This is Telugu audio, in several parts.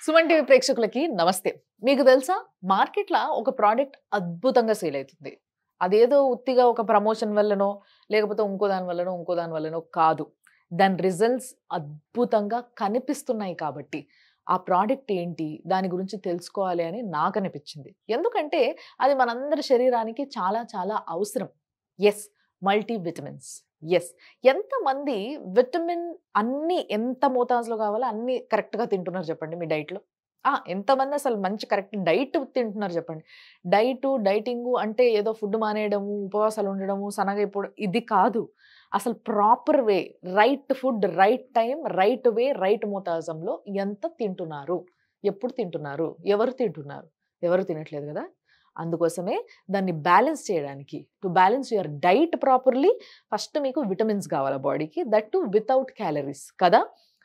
సుమన్ టీవీ ప్రేక్షకులకి నమస్తే. మీకు తెలుసా, మార్కెట్‌లో ఒక ప్రోడక్ట్ అద్భుతంగా సేల్ అవుతుంది. అదేదో ఉత్తిగా ఒక ప్రమోషన్ వల్లనో, లేకపోతే ఇంకో దాని వల్లనో కాదు. దాని రిజల్ట్స్ అద్భుతంగా కనిపిస్తున్నాయి కాబట్టి, ఆ ప్రోడక్ట్ ఏంటి? దాని గురించి తెలుసుకోవాలి అని నాకనిపించింది. ఎందుకంటే అది మనందరి శరీరానికి చాలా చాలా అవసరం. Yes, multi vitamins. యెస్. ఎంతమంది విటమిన్ అన్నీ ఎంత మోతాజులో కావాలో అన్నీ కరెక్ట్‌గా తింటున్నారు చెప్పండి మీ డైట్‌లో? ఎంతమంది అసలు మంచి కరెక్ట్ డైట్ తింటున్నారు చెప్పండి? డైటింగు అంటే ఏదో ఫుడ్ మానేయడము, ఉపవాసాలు ఉండడము, సన్నగైపోవడం ఇది కాదు. అసలు proper way, right food, right time, right way, right మోతాజంలో ఎంత తింటున్నారు? ఎప్పుడు తింటున్నారు? ఎవరు తింటున్నారు? ఎవరు తినట్లేదు కదా! అందుకోసమే దాన్ని బ్యాలెన్స్ చేయడానికి, to balance your diet properly first మీకు విటమిన్స్ కావాలా బాడీకి, దట్ టు వితౌట్ క్యాలరీస్ కదా!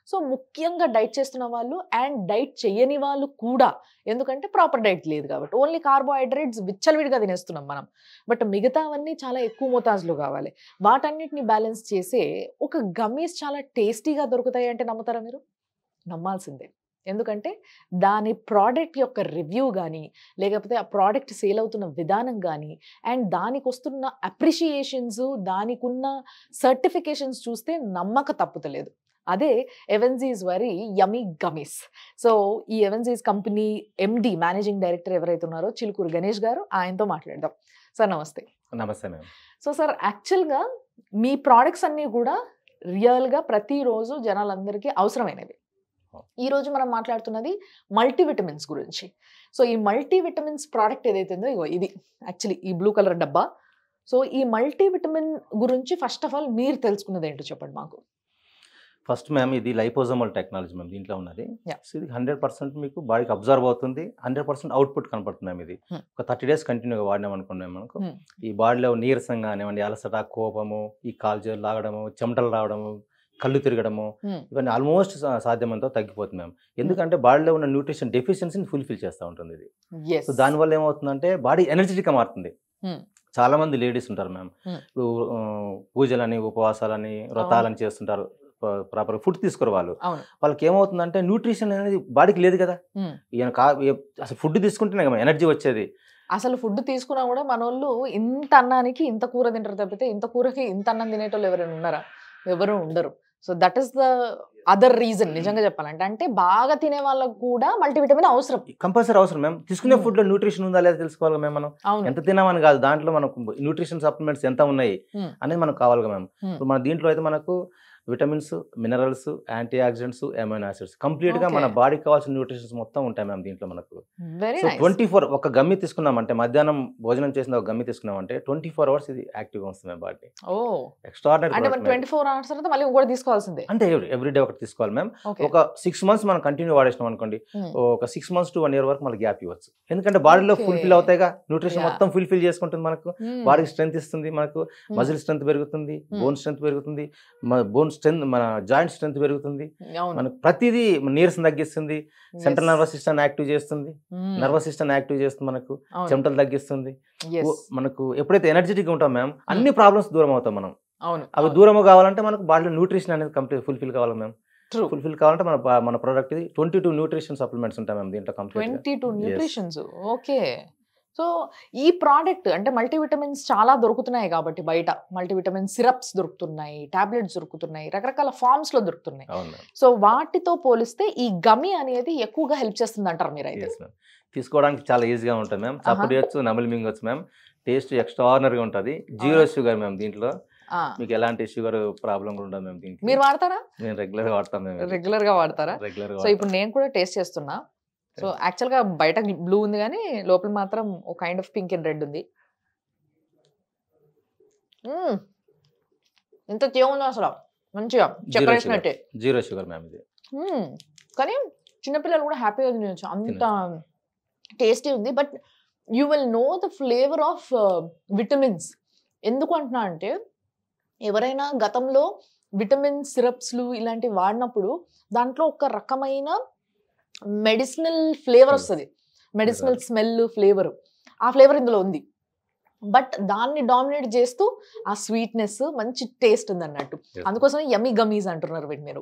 సో, ముఖ్యంగా డైట్ చేస్తున్న వాళ్ళు అండ్ డైట్ చెయ్యని వాళ్ళు కూడా. ఎందుకంటే ప్రాపర్ డైట్ లేదు కాబట్టి. ఓన్లీ కార్బోహైడ్రేట్స్ విచ్చలవిడిగా తినేస్తున్నాం మనం. బట్ మిగతావన్నీ చాలా ఎక్కువ మోతాజులో కావాలి. వాటన్నిటిని బ్యాలెన్స్ చేసే ఒక గమ్మీస్ చాలా టేస్టీగా దొరుకుతాయి అంటే నమ్ముతారా మీరు? నమ్మాల్సిందే. ఎందుకంటే దాని ప్రోడక్ట్ యొక్క రివ్యూ గానీ, లేకపోతే ఆ ప్రోడక్ట్ సేల్ అవుతున్న విధానం గానీ, అండ్ దానికొస్తున్న అప్రిషియేషన్స్, దానికున్న సర్టిఫికేషన్స్ చూస్తే నమ్మక తప్పుతలేదు. అదే ఎవెన్‌జీస్ వారి యమ్మీ గమ్మీస్. సో, ఈ ఎవెన్‌జీస్ కంపెనీ ఎండీ, మేనేజింగ్ డైరెక్టర్ ఎవరైతే ఉన్నారో చిలుకూరు గణేష్ గారు, ఆయనతో మాట్లాడదాం. సార్ నమస్తే. నమస్తే మ్యామ్. సో, సార్ యాక్చువల్‌గా మీ ప్రొడక్ట్స్ అన్నీ కూడా రియల్‌గా ప్రతిరోజు జనాలందరికీ అవసరమైనవి. ఈరోజు మనం మాట్లాడుతున్నది మల్టీ విటమిన్స్ గురించి. సో, ఈ మల్టీ విటమిన్స్ ప్రోడక్ట్ ఏదైతే ఉందో ఇగో ఇది యాక్చువల్లీ ఈ బ్లూ కలర్ డబ్బా. సో, ఈ మల్టీ విటమిన్ గురించి ఫస్ట్ ఆఫ్ ఆల్ మీరు తెలుసుకున్నది ఏంటో చెప్పండి మాకు? ఫస్ట్ మ్యామ్ ఇది లైపోజోమల్ టెక్నాలజీ మ్యామ్ దీంట్లో ఉన్నది. Yeah. సో ఇది 100% మీకు బాడీకి అబ్జర్వ్ అవుతుంది. 100% అవుట్పుట్ కనపడుతుంది మ్యామ్ ఇది. ఒక 30 days కంటిన్యూగా వాడినాం అనుకున్నాం మనకు. ఈ బాడీలో నీరసం కానివ్వండి, అలసట, కోపము, ఈ కాల్చేలు లాగడము, చెమటలు రావడము, కళ్ళు తిరగడము, ఇవన్నీ ఆల్మోస్ట్ సాధ్యమంతో తగ్గిపోతుంది మ్యామ్. ఎందుకంటే బాడీలో ఉన్న న్యూట్రిషన్ డెఫిషియన్సీని ఫుల్ఫిల్ చేస్తూ ఉంటుంది ఇది. సో దానివల్ల ఏమవుతుందంటే బాడీ ఎనర్జెటిక్గా మారుతుంది. చాలా మంది లేడీస్ ఉంటారు మ్యామ్, ఇప్పుడు పూజలని, ఉపవాసాలని, వ్రతాలని చేస్తుంటారు, ప్రాపర్ ఫుడ్ తీసుకోరు వాళ్ళు. వాళ్ళకి ఏమవుతుందంటే న్యూట్రిషన్ అనేది బాడీకి లేదు కదా. ఈయన అసలు ఫుడ్ తీసుకుంటేనే కదా ఎనర్జీ వచ్చేది. అసలు ఫుడ్ తీసుకున్నా కూడా మనోళ్ళు ఇంత అన్నానికి ఇంత కూర తింటారు తప్పితే ఇంత కూరకి ఇంత అన్నం తినేటోళ్ళు ఎవరైనా ఉన్నారా? ఎవరు ఉండరు. So that is the other reason. నిజంగా చెప్పాలంటే అంటే బాగా తినే వాళ్ళకు కూడా మల్టీవిటమిన్ అవసరం, కంపల్సరీ అవసరం మ్యామ్. తీసుకునే ఫుడ్ లో న్యూట్రిషన్ ఉందా లేదా తెలుసుకోవాలి మ్యామ్. మనం ఎంత తినామని కాదు, దాంట్లో మనకు న్యూట్రిషన్ సప్లిమెంట్స్ ఎంత ఉన్నాయి అనేది మనకు కావాలి మ్యామ్. ఇప్పుడు మన దీంట్లో అయితే మనకు vitamins, minerals, antioxidants, amino acids complete గా మన బాడీకి కావాల్సిన న్యూట్రిషన్స్ మొత్తం ఉంటాయి మ్యామ్ దీంట్లో మనకు. సో 24 ఒక గమ్మి తీసుకున్నామంటే, మధ్యాహ్నం భోజనం చేసిన ఒక గమ్మి తీసుకున్నామంటే 24 hours ఇది యాక్టివ్ గా వస్తుంది మ్యామ్ బాడీ. ఎక్స్ట్రార్డినరీ. అంటే 24 hours తర్వాత మళ్ళీ ఇంకోటి తీసుకోవాల్సిందే. అంటే ఎవ్రీడే ఒకటి తీసుకోవాలి మ్యామ్. ఒక 6 months మనం కంటిన్యూ వాడేసినాం అనుకోండి, ఒక 6 months to 1 year వరకు మనకి గ్యాప్ ఇవ్వచ్చు. ఎందుకంటే బాడీలో ఫుల్ఫిల్ అవుతాయిగా, న్యూట్రిషన్ మొత్తం ఫుల్ఫిల్ చేసుకుంటుంది మనకు. బాడీకి స్ట్రెంత్ ఇస్తుంది మనకు, మజిల్ స్ట్రెంత్ పెరుగుతుంది, బోన్ స్ట్రెంత్ పెరుగుతుంది, బోన్ స్ట్రెంత్, మన జాయింట్ స్ట్రెంత్ పెరుగుతుంది, మనకు ప్రతిదీ నీరసం తగ్గిస్తుంది, సెంట్రల్ నర్వస్ సిస్టమ్ యాక్టివ్ చేస్తుంది, నర్వస్ సిస్టమ్ యాక్టివ్ చేస్తుంది, మనకు చెమటలు తగ్గిస్తుంది. మనకు ఎప్పుడైతే ఎనర్జెటిక్ ఉంటాం మ్యామ్, అన్ని ప్రాబ్లమ్స్ దూరం అవుతాం మనం. అవి దూరం కావాలంటే మనకు బాడీలో న్యూట్రిషన్ అనేది కంప్లీట్ ఫుల్ఫిల్ కావాలి మ్యామ్. ఫుల్ఫిల్ కావాలంటే మన ప్రోడక్ట్ ఇది 22 న్యూట్రిషన్ సప్లిమెంట్స్ ఉంటాయి మ్యామ్ దీంట్లో కంప్లీట్. 22 న్యూట్రిషన్స్. ఓకే. సో ఈ ప్రోడక్ట్ అంటే మల్టీవిటమిన్స్ చాలా దొరుకుతున్నాయి కాబట్టి బయట మల్టీవిటమిన్ సిరప్స్ దొరుకుతున్నాయి, టాబ్లెట్స్ దొరుకుతున్నాయి, రకరకాల ఫార్మ్స్ లో దొరుకుతున్నాయి. సో వాటితో పోలిస్తే ఈ గమ్మి అనేది ఎక్కువగా హెల్ప్ చేస్తుంది అంటారు మీరు? అయితే తీసుకోవడానికి చాలా ఈజీగా ఉంటుంది మ్యామ్. చప్పుడు చేయొచ్చు, నమిలి మింగొచ్చు మ్యామ్. టేస్ట్ ఎక్స్ట్రాఆర్డినరీగా ఉంటుంది. 0 షుగర్ మ్యామ్ దీంట్లో. మీకు ఎలాంటి షుగర్ ప్రాబ్లం కూడా ఉండదు మ్యామ్ దీంట్లో. మీరు వాడతారా? నేను రెగ్యులర్ గా వాడతాను మ్యామ్. రెగ్యులర్ గా వాడతారా? సో ఇప్పుడు నేను కూడా టేస్ట్ చేస్తున్నా. సో యాక్చువల్గా బయట బ్లూ ఉంది కానీ లోపల మాత్రం ఒక kind of pink and red ఉంది. ఎంత తేవుందో అసలు, మంచిగా చక్కెర వేసినట్టే. 0 షుగర్ మ్యామ్ ఇది. కానీ చిన్నపిల్లలు కూడా హ్యాపీగా తినచ్చు, అంత టేస్టీ ఉంది. But you will know the flavour of vitamins. ఎందుకు అంటున్నా అంటే, ఎవరైనా గతంలో విటమిన్ సిరప్స్లు ఇలాంటివి వాడినప్పుడు దాంట్లో ఒక రకమైన మెడిసినల్ ఫ్లేవర్ వస్తుంది, మెడిసినల్ స్మెల్ ఫ్లేవర్. ఆ ఫ్లేవర్ ఇందులో ఉంది. బట్ దాన్ని డామినేట్ చేస్తూ ఆ స్వీట్నెస్ మంచి టేస్ట్ ఉంది అన్నట్టు. అందుకోసం యమ్మీ గమీస్ అంటున్నారు వీటి మీరు.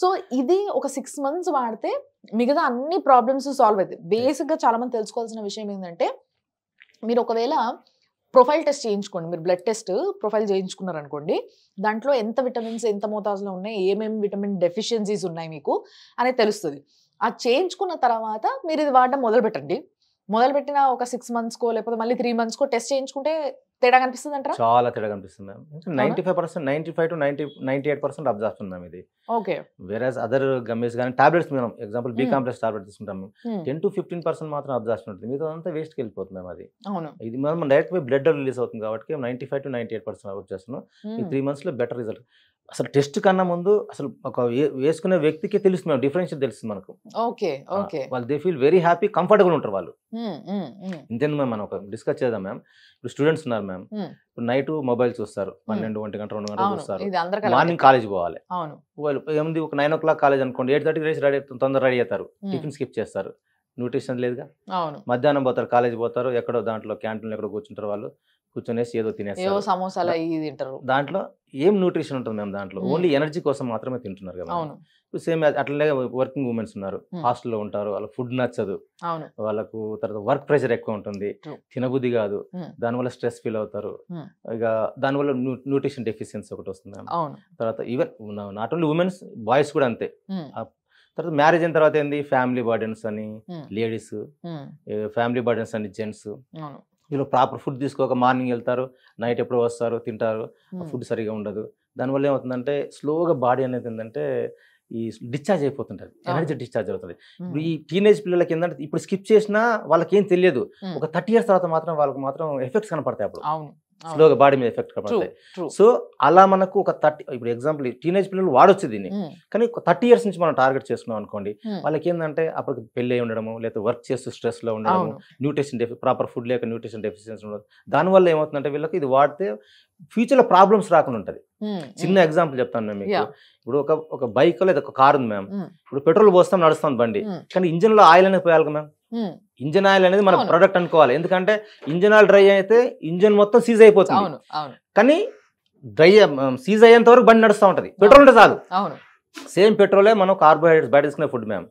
సో ఇది ఒక 6 months వాడితే మిగతా అన్ని ప్రాబ్లమ్స్ సాల్వ్ అవుతాయి. బేసిక్ గా చాలా మంది తెలుసుకోవాల్సిన విషయం ఏంటంటే, మీరు ఒకవేళ ప్రొఫైల్ టెస్ట్ చేయించుకోండి, మీరు బ్లడ్ టెస్ట్ ప్రొఫైల్ చేయించుకున్నారు అనుకోండి, దాంట్లో ఎంత విటమిన్స్ ఎంత మోతాజులో ఉన్నాయి, ఏమేమి విటమిన్ డెఫిషియన్సీస్ ఉన్నాయి మీకు అనేది తెలుస్తుంది. అది చేయించుకున్న తర్వాత మీరు ఇది వాడడం మొదలుపెట్టిన ఒక 6 monthsకో లేకపోతే మళ్ళీ 3 monthsకో టెస్ట్ చేయించుకుంటే తేడా కనిపిస్తుంది అంటారా? చాలా తేడా కనిపిస్తుంది మ్యామ్. 95%, 95 to 98% అబ్జర్వ్ మ్యామ్ ఇది. ఓకే. వేరే అదర్ గమ్మీస్ కానీ టాబ్లెట్స్ మనం ఎగ్జాంపుల్ బి కాంప్లెక్స్ టాబ్లెట్ తీసుకుంటాము, 10 to 15% మాత్రం అబ్జర్వ్ ఉంటుంది, మిగతా అంతా వేస్ట్కి వెళ్ళిపోతుంది మ్యామ్. అది ఇది మనం డైరెక్ట్ బ్లడ్ రిలీజ్ అవుతుంది కాబట్టి 95 to 98% వచ్చేస్తున్నాం. ఈ 3 monthsలో బెటర్ రిజల్ట్. అసలు టెస్ట్ కన్నా ముందు అసలు ఒక వేసుకునే వ్యక్తికి తెలుస్తుంది మ్యామ్, డిఫరెన్షియల్ తెలుస్తుంది మనకు. వాళ్ళు they feel very happy, comfortable ఉంటారు వాళ్ళు. ఇంతేందుకు మ్యామ్ మనం ఒక డిస్కస్ చేద్దాం మ్యామ్. ఇప్పుడు స్టూడెంట్స్ ఉన్నారు మ్యామ్, ఇప్పుడు నైట్ మొబైల్ చూస్తారు, 12, 1 గంట 2 గంటలు చూస్తారు, మార్నింగ్ కాలేజ్ పోవాలి. ఏముంది ఒక 9 o'clock కాలేజ్ అనుకోండి, 8:30 లేచి రెడీ తొందర రెడీ అవుతారు, టిఫిన్ స్కిప్ చేస్తారు, న్యూట్రిషన్ లేదుగా. మధ్యాహ్నం పోతారు, కాలేజ్ పోతారు, ఎక్కడో దాంట్లో క్యాంటీన్లో ఎక్కడో కూర్చుంటారు, వాళ్ళు కూర్చొనేసి ఏదో తినేస్తారు, సమోసాలు తింటారు. దాంట్లో ఏం న్యూట్రిషన్ ఉంటుంది మేము, దాంట్లో ఓన్లీ ఎనర్జీ కోసం మాత్రమే తింటున్నారు కదా. సేమ్ అట్లనే వర్కింగ్ ఉమెన్స్ ఉన్నారు, హాస్టల్లో ఉంటారు, వాళ్ళకి ఫుడ్ నచ్చదు, వాళ్ళకు తర్వాత వర్క్ ప్రెషర్ ఎక్కువ ఉంటుంది, తినబుద్ధి కాదు, దానివల్ల స్ట్రెస్ ఫీల్ అవుతారు, ఇక దానివల్ల న్యూట్రిషన్ డెఫిషియన్సీ ఒకటి వస్తుంది. తర్వాత even not only women's, boys కూడా అంతే. తర్వాత మ్యారేజ్ అయిన తర్వాత ఏంది, ఫ్యామిలీ బర్డెన్స్ అని లేడీస్, ఫ్యామిలీ బర్డెన్స్ అని జెంట్స్. వీళ్ళు ప్రాపర్ ఫుడ్ తీసుకోక మార్నింగ్ వెళ్తారు, నైట్ ఎప్పుడో వస్తారు, తింటారు, ఫుడ్ సరిగా ఉండదు. దానివల్ల ఏమవుతుందంటే స్లోగా బాడీ అనేది ఏంటంటే ఈ డిశ్చార్జ్ అయిపోతుంటుంది, ఎనర్జీ డిశ్చార్జ్ అవుతుంది. ఇప్పుడు ఈ టీనేజ్ పిల్లలకి ఏంటంటే ఇప్పుడు స్కిప్ చేసినా వాళ్ళకి ఏం తెలియదు, ఒక 30 years తర్వాత మాత్రం వాళ్ళకి మాత్రం ఎఫెక్ట్స్ కనపడతాయి, అప్పుడు స్లోగా బాడీ మీద ఎఫెక్ట్ కనపడతాయి. సో అలా మనకు ఒక 30, ఇప్పుడు ఎగ్జాంపుల్ టీనేజ్ పిల్లలు వాడొచ్చు దీన్ని, కానీ ఒక 30 years నుంచి మనం టార్గెట్ చేసుకున్నాం అనుకోండి, వాళ్ళకి ఏంటంటే అప్పటికి పెళ్ళి అయి ఉండడము, లేకపోతే వర్క్ చేస్తూ స్ట్రెస్ లో ఉండడము, న్యూట్రిషన్ ప్రాపర్ ఫుడ్ లేక న్యూట్రిషన్ డెఫిషియన్సీ ఉండదు. దానివల్ల ఏమవుతుందంటే వీళ్ళకి ఇది వాడితే ఫ్యూచర్ లో ప్రాబ్లమ్స్ రాకుండా ఉంటది. చిన్న ఎగ్జాంపుల్ చెప్తాను మేము మీకు. ఇప్పుడు ఒక బైక్ లేదా ఒక కార్ ఉంది మ్యామ్, ఇప్పుడు పెట్రోల్ పోస్తాం, నడుస్తాం బండి, కానీ ఇంజిన్ లో ఆయిల్ అనేది పోయాలి మ్యామ్. ఇంజిన్ ఆయిల్ అనేది మన ప్రొడక్ట్ అనుకోవాలి, ఎందుకంటే ఇంజిన్ ఆయిల్ డ్రై అయితే ఇంజిన్ మొత్తం సీజ్ అయిపోతుంది, కానీ డ్రై సీజ్ అయ్యేంత వరకు బండి నడుస్తూ ఉంటది, పెట్రోల్ ఉంటే చాలు. సేమ్ పెట్రోలే మనం కార్బోహైడ్రేట్స్ బయట తీసుకునే ఫుడ్ మ్యామ్,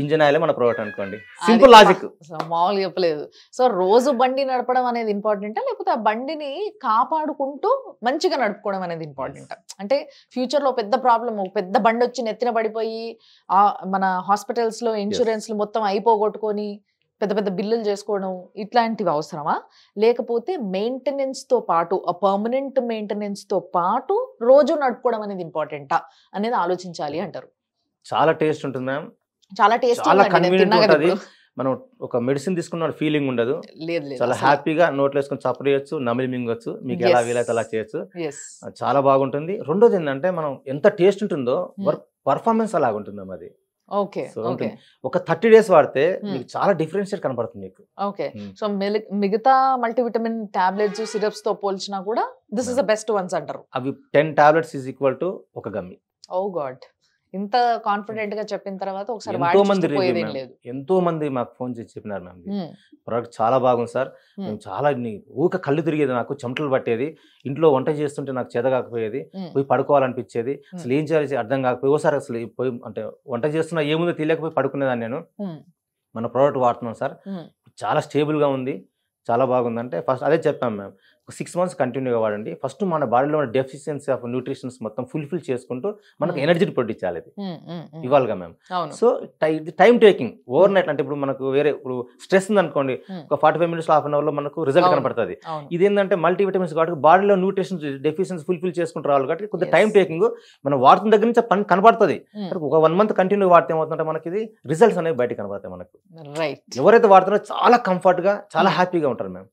ఇంజిన్ ఆయిల్ మన ప్రొడక్ట్ అనుకోండి. సింపుల్ లాజిక్, మామూలుగా చెప్పలేదు. సో రోజు బండి నడపడం అనేది ఇంపార్టెంటా, లేకపోతే ఆ బండిని కాపాడుకుంటూ మంచిగా నడుపుకోవడం అనేది ఇంపార్టెంటా? అంటే ఫ్యూచర్ లో పెద్ద ప్రాబ్లమ్, పెద్ద బండి వచ్చి నెత్తిన పడిపోయి మన హాస్పిటల్స్ లో ఇన్సూరెన్స్లు మొత్తం అయిపోగొట్టుకొని పెద్ద పెద్ద బిల్లులు చేసుకోవడం ఇట్లాంటివి అవసరమా, లేకపోతే మెయింటెనెన్స్ తో పాటు పర్మనెంట్ మెయింటెనెన్స్ తో పాటు రోజు నడుపుకోవడం అనేది ఇంపార్టెంటా అనేది ఆలోచించాలి అంటారు? చాలా టేస్ట్ ఉంటుంది మ్యామ్, చాలా టేస్ట్, చాలా కన్వీనియంట్ ఉంటుంది. మనం ఒక మెడిసిన్ తీసుకున్న ఫీలింగ్ ఉండదు, చాలా హ్యాపీగా నోట్లో వేసుకొని చప్పరియచ్చు, నమిలి మింగొచ్చు, మీకు ఎలా వీలైతే అలా చేయొచ్చు, చాలా బాగుంటుంది. రెండోది ఏంటంటే మనం ఎంత టేస్ట్ ఉంటుందో వర్క్ పర్ఫార్మెన్స్ అలాగ ఉంటుంది మ్యామ్. అది ఒక 30 days వాడితే మీకు చాలా డిఫరెన్షియేట్ కనబడుతుంది మీకు. ఓకే, సో మిగతా మల్టీవిటమిన్ టాబ్లెట్స్ సిరప్స్ తో పోల్చినా కూడా this is the best once అంటారు. అవి 10 tablets ఈజ్ ఈక్వల్ టు ఒక గమ్మి. ఓ గాడ్, ఇంత కాన్ఫిడెంట్ గా చెప్పిన తర్వాత ఒకసారి ఎంతో మంది మాకు ఫోన్ చేసి చెప్పినారు మ్యామ్, ప్రోడక్ట్ చాలా బాగుంది సార్, మేము చాలా ఊక కళ్ళు తిరిగేది, నాకు చెమటలు పట్టేది, ఇంట్లో వంట చేస్తుంటే నాకు చేత కాకపోయేది, పోయి పడుకోవాలనిపించేది, అసలు ఏం చేయాలి అర్థం కాకపోయి ఓసారి అసలు పోయి అంటే వంట చేస్తున్నా ఏముందో తెలియకపోయి పడుకునేదాన్ని నేను. మన ప్రోడక్ట్ వాడుతున్నాం సార్, చాలా స్టేబుల్ గా ఉంది, చాలా బాగుంది. అంటే ఫస్ట్ అదే చెప్పాం మ్యామ్, 6 months కంటిన్యూగా వాడండి. ఫస్ట్ మన బాడీలో ఉన్న డెఫిషియన్సీ ఆఫ్ న్యూట్రిషన్స్ మొత్తం ఫుల్ఫిల్ చేసుకుంటూ మనకు ఎనర్జీని ప్రొడ్యూస్ చేయాలి, ఇవ్వాలిగా ma'am. So time taking, overnight అంటే ఇప్పుడు మనకు వేరే ఇప్పుడు స్ట్రెస్ ఉంది అనుకోండి, ఒక 45 minutes హాఫ్ అన్ అవర్ లో మనకు రిజల్ట్ కనపడుతుంది. ఇది ఏంటంటే మల్టీవిటమిన్స్ కాబట్టి బాడీలో న్యూట్రిషన్ డెఫిషియన్సీ ఫుల్ఫిల్ చేసుకుంటూ రావాలి కాబట్టి కొద్దిగా టైం టేకింగ్, మనం వాడుతున్న దగ్గర నుంచి పని కనపడుతుంది. ఒక 1 month కంటిన్యూ వాడితే ఏమవుతుందంటే మనకి ఇది రిజల్ట్స్ అనేవి బయట కనపడతాయి మనకు. ఎవరైతే వాడుతున్నారో చాలా కంఫర్ట్ గా చాలా హ్యాపీగా ఉంటారు మ్యామ్.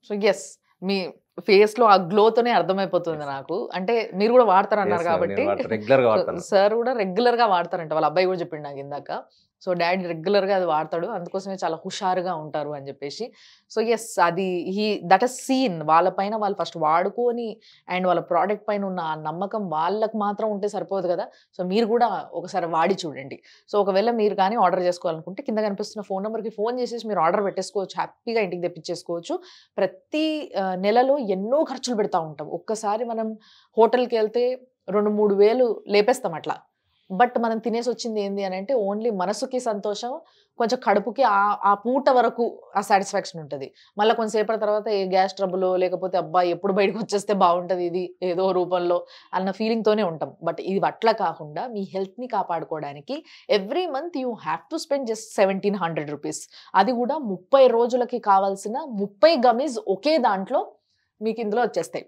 సో ఎస్, మీ ఫేస్ లో ఆ గ్లోతోనే అర్థమైపోతుంది నాకు. అంటే మీరు కూడా వాడతారన్నారు కాబట్టి, సార్ కూడా రెగ్యులర్ గా వాడతారంట, వాళ్ళ అబ్బాయి కూడా చెప్పిండు నాకు ఇందాక. సో డాడీ రెగ్యులర్గా అది వాడతాడు, అందుకోసమే చాలా హుషారుగా ఉంటారు అని చెప్పేసి. సో ఎస్, అది దట్ ఇస్ సీన్ వాళ్ళపైన, వాళ్ళు ఫస్ట్ వాడుకొని అండ్ వాళ్ళ ప్రోడక్ట్ పైన ఉన్న ఆ నమ్మకం వాళ్ళకి మాత్రం ఉంటే సరిపోదు కదా. సో మీరు కూడా ఒకసారి వాడి చూడండి. సో ఒకవేళ మీరు కానీ ఆర్డర్ చేసుకోవాలనుకుంటే కింద కనిపిస్తున్న ఫోన్ నెంబర్కి ఫోన్ చేసేసి మీరు ఆర్డర్ పెట్టేసుకోవచ్చు, హ్యాపీగా ఇంటికి తెప్పించేసుకోవచ్చు. ప్రతి నెలలో ఎన్నో ఖర్చులు పెడతా ఉంటాం. ఒక్కసారి మనం హోటల్కి వెళ్తే 2-3 వేలు లేపేస్తాం అట్లా. బట్ మనం తినేసి వచ్చింది ఏంది అని అంటే ఓన్లీ మనసుకి సంతోషం, కొంచెం కడుపుకి ఆ పూట వరకు ఆ సాటిస్ఫాక్షన్ ఉంటుంది. మళ్ళీ కొంతసేపటి తర్వాత ఏ గ్యాస్ ట్రబుల్ లేకపోతే అబ్బాయి ఎప్పుడు బయటకు వచ్చేస్తే బాగుంటుంది ఇది ఏదో రూపంలో అన్న ఫీలింగ్తోనే ఉంటాం. బట్ ఇది అట్లా కాకుండా మీ హెల్త్ని కాపాడుకోవడానికి every month you have to spend just 1700 rupees. అది కూడా 30 రోజులకి కావాల్సిన 30 గమీస్ ఒకే దాంట్లో మీకు ఇందులో వచ్చేస్తాయి.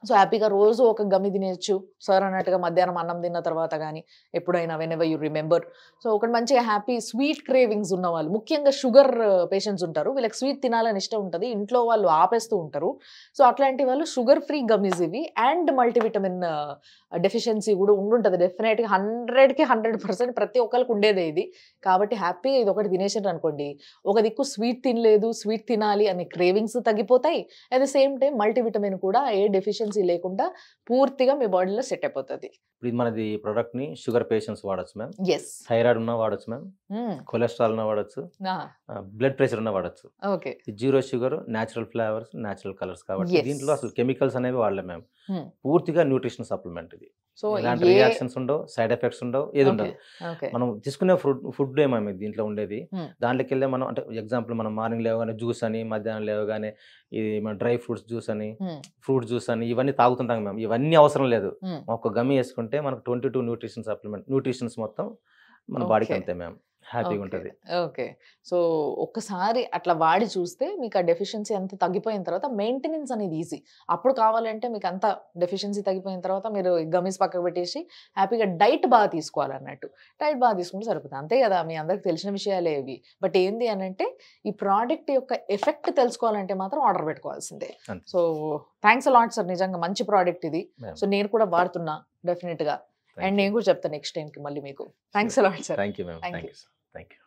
సో హ్యాపీగా రోజు ఒక గమ్మి తినేయచ్చు సార్ అన్నట్టుగా, మధ్యాహ్నం అన్నం తిన్న తర్వాత కానీ ఎప్పుడైనా వెనెవర్ యూ రిమెంబర్. సో ఒకటి మంచిగా హ్యాపీ స్వీట్ క్రేవింగ్స్ ఉన్న వాళ్ళు, ముఖ్యంగా షుగర్ పేషెంట్స్ ఉంటారు, వీళ్ళకి స్వీట్ తినాలని ఇష్టం ఉంటుంది, ఇంట్లో వాళ్ళు ఆపేస్తూ ఉంటారు. సో అట్లాంటి వాళ్ళు షుగర్ ఫ్రీ గమ్మీస్ ఇవి. అండ్ మల్టీవిటమిన్ డెఫిషియన్సీ కూడా ఉండుంటుంది డెఫినెట్గా, 100కి 100% ప్రతి ఒక్కరికి ఉండేదే ఇది. కాబట్టి హ్యాపీగా ఇది ఒకటి తినేసారు అనుకోండి, ఒక దిక్కు స్వీట్ తినలేదు స్వీట్ తినాలి అనే క్రేవింగ్స్ తగ్గిపోతాయి. At the same time multivitamin కూడా ఏ డెఫిషియన్సీ లేకుండా పూర్తిగా మీ బాడీలో సెట్ అయిపోతుంది. ఇప్పుడు మనది ప్రోడక్ట్ ని షుగర్ పేషెంట్స్ వాడచ్చు మ్యామ్, ఎస్, థైరాయిడ్ ఉన్న వాడచ్చు మ్యామ్, కొలెస్ట్రాల్ ఉన్న వాడచ్చు, బ్లడ్ ప్రెషర్ ఉన్న వాడచ్చు. Okay, zero sugar, natural flavours, natural colours కాబట్టి Yes. దీంట్లో అసలు కెమికల్స్ అనేవి వాడలేం మ్యామ్. Hmm. పూర్తిగా న్యూట్రిషన్ సప్లిమెంట్ ఇది. సో ఇలాంటి రియాక్షన్స్ ఉండవు, సైడ్ ఎఫెక్ట్స్ ఉండవు, ఏది ఉండదు. ఓకే, మనం తీసుకునే ఫుడ్ ఏమో దీంట్లో ఉండేది. Hmm. దాంట్లోకి వెళ్ళే మనం అంటే ఎగ్జాంపుల్ మనం మార్నింగ్ లేవగానే జ్యూస్ అని, మధ్యాహ్నం లేవగానే ఇది మన డ్రై ఫ్రూట్స్ జ్యూస్ అని, ఫ్రూట్ జ్యూస్ అని ఇవన్నీ తాగుతుంటాం మేము. ఇవన్నీ అవసరం లేదు. ఒక గమ్మి వేసుకుంటే మనకు 22 న్యూట్రిషన్ సప్లిమెంట్, న్యూట్రిషన్స్ మొత్తం మన బాడీకి అంతే మ్యామ్, హ్యాపీగా ఉంటుంది. ఓకే. సో ఒక్కసారి అట్లా వాడి చూస్తే మీకు ఆ డెఫిషియన్సీ అంతా తగ్గిపోయిన తర్వాత మెయింటెనెన్స్ అనేది ఈజీ. అప్పుడు కావాలంటే మీకు అంత డెఫిషియన్సీ తగ్గిపోయిన తర్వాత మీరు గమీస్ పక్కకు పెట్టేసి హ్యాపీగా డైట్ బాగా తీసుకోవాలన్నట్టు. డైట్ బాగా తీసుకుంటే సరిపోతుంది, అంతే కదా. మీ అందరికి తెలిసిన విషయాలే ఇవి. బట్ ఏంది అని అంటే ఈ ప్రోడక్ట్ యొక్క ఎఫెక్ట్ తెలుసుకోవాలంటే మాత్రం ఆర్డర్ పెట్టుకోవాల్సిందే. అంతే. సో థ్యాంక్స్ అలాట్ సార్, నిజంగా మంచి ప్రోడక్ట్ ఇది. Ma'am. సో నేను కూడా వాడుతున్నా డెఫినెట్గా, అండ్ నేను కూడా చెప్తాను నెక్స్ట్ టైంకి మళ్ళీ మీకు. Thanks a lot sir. Thank you ma'am, Thank thank you.